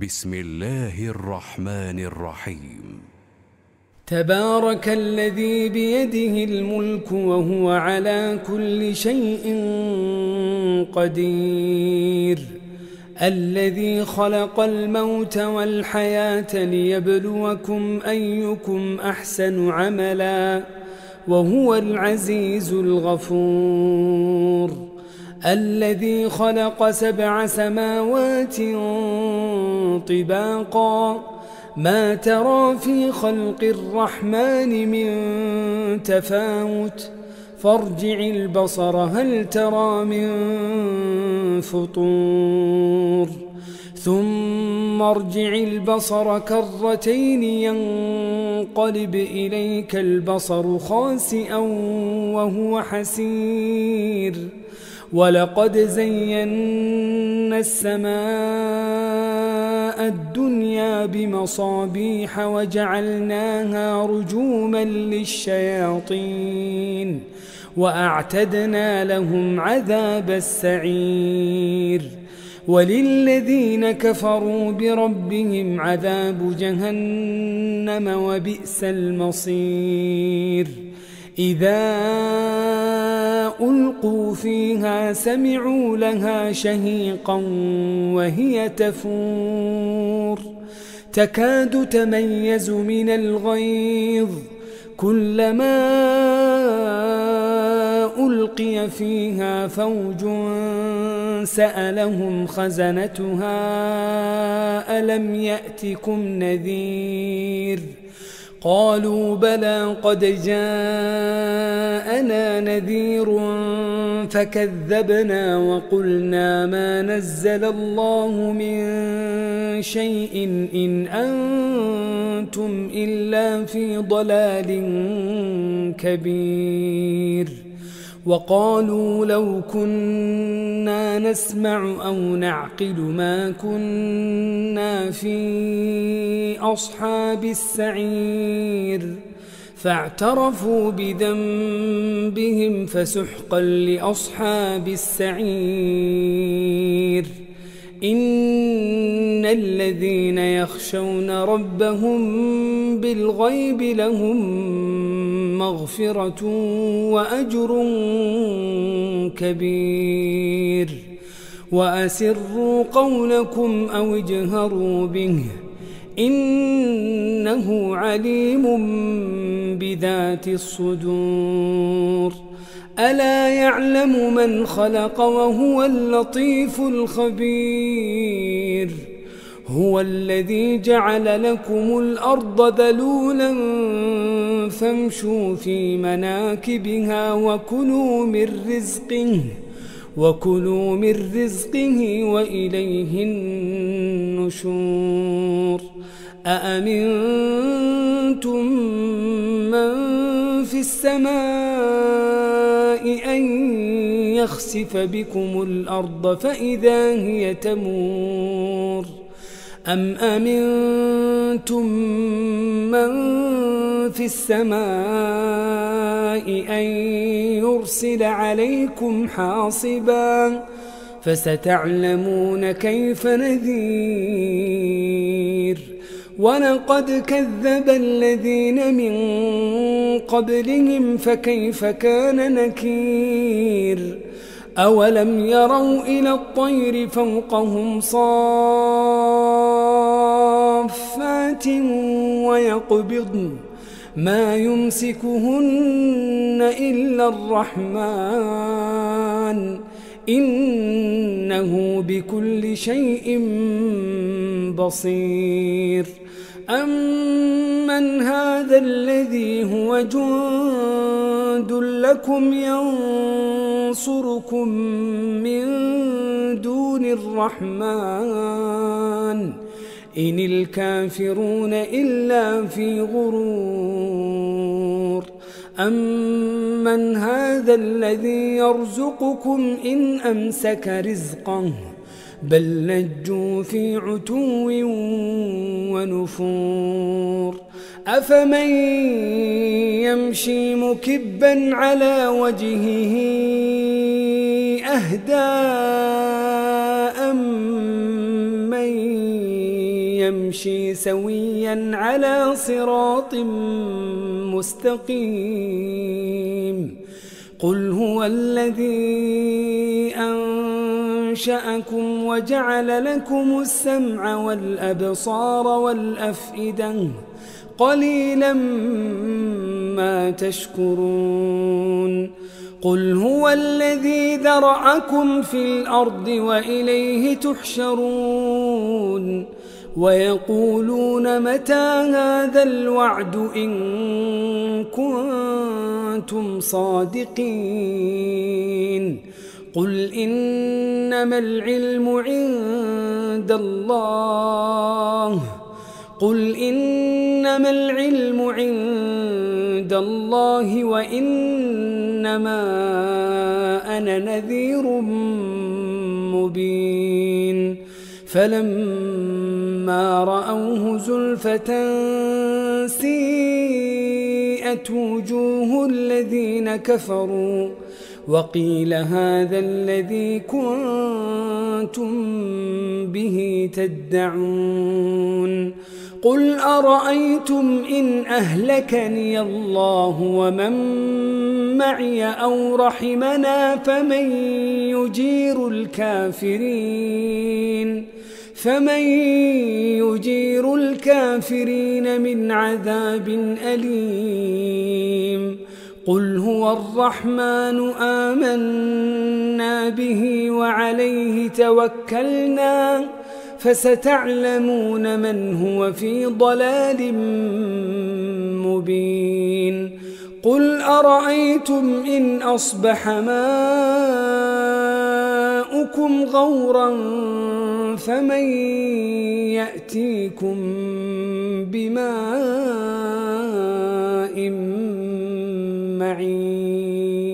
بسم الله الرحمن الرحيم. تبارك الذي بيده الملك وهو على كل شيء قدير، الذي خلق الموت والحياة ليبلوكم أيكم أحسن عملا وهو العزيز الغفور، الذي خلق 7 سماوات طباقا ما ترى في خلق الرحمن من تفاوت فارجع البصر هل ترى من فطور ثم ارجع البصر كرتين ينقلب إليك البصر خاسئا وهو حسير، ولقد زينا السماء الدنيا بمصابيح وجعلناها رجوما للشياطين وأعتدنا لهم عذاب السعير، وللذين كفروا بربهم عذاب جهنم وبئس المصير. إذا ألقوا فيها سمعوا لها شهيقا وهي تفور تكاد تميز من الغيظ، كلما ألقي فيها فوج سألهم خزنتها ألم يأتكم نذير، قالوا بلى قد جاءنا نذير فكذبنا وقلنا ما نزل الله من شيء إن أنتم إلا في ضلال كبير، وقالوا لو كنا نسمع أو نعقل ما كنا في أصحاب السعير، فاعترفوا بذنبهم فسحقا لأصحاب السعير. إن الذين يخشون ربهم بالغيب لهم مغفرة وأجر كبير، وأسروا قولكم أو اجهروا به إنه عليم بذات الصدور، ألا يعلم من خلق وهو اللطيف الخبير، هو الذي جعل لكم الأرض ذلولا فامشوا في مناكبها وكلوا من رزقه وإليه النشور. أأمنتم من في السماء أن يخسف بكم الأرض فإذا هي تمور، أم أمنتم من في السماء أن يرسل عليكم حاصبا فستعلمون كيف نذير. ولقد كذب الذين من قبلهم فكيف كان نكير، أولم يروا إلى الطير فوقهم صافات ويقبضن ما يمسكهن إلا الرحمن إنه بكل شيء بصير. أمن هذا الذي هو جند لكم ينصركم من دون الرحمن إن الكافرون إلا في غرور. أمن هذا الذي يرزقكم إن أمسك رزقه بل لجوا في عتو ونفور. أفمن يمشي مكبا على وجهه أهدى أمن يمشي سويا على صراط مستقيم. قل هو الذي أنشأكم وجعل لكم السمع والأبصار والأفئدة قليلا ما تشكرون. قل هو الذي ذرأكم في الأرض وإليه تحشرون. ويقولون متى هذا الوعد إن كنتم صادقين. قل إنما العلم عند الله وإنما أنا نذير مبين. فلما رأوه زلفة سيئت وجوه الذين كفروا وقيل هذا الذي كنتم به تدعون. قل أرأيتم إن أهلكني الله ومن معي أو رحمنا فمن يجير الكافرين من عذاب أليم. قل هو الرحمن آمنا به وعليه توكلنا فستعلمون من هو في ضلال مبين. قل أرأيتم إن أصبح ماؤكم غورا فمن يأتيكم بماء معين.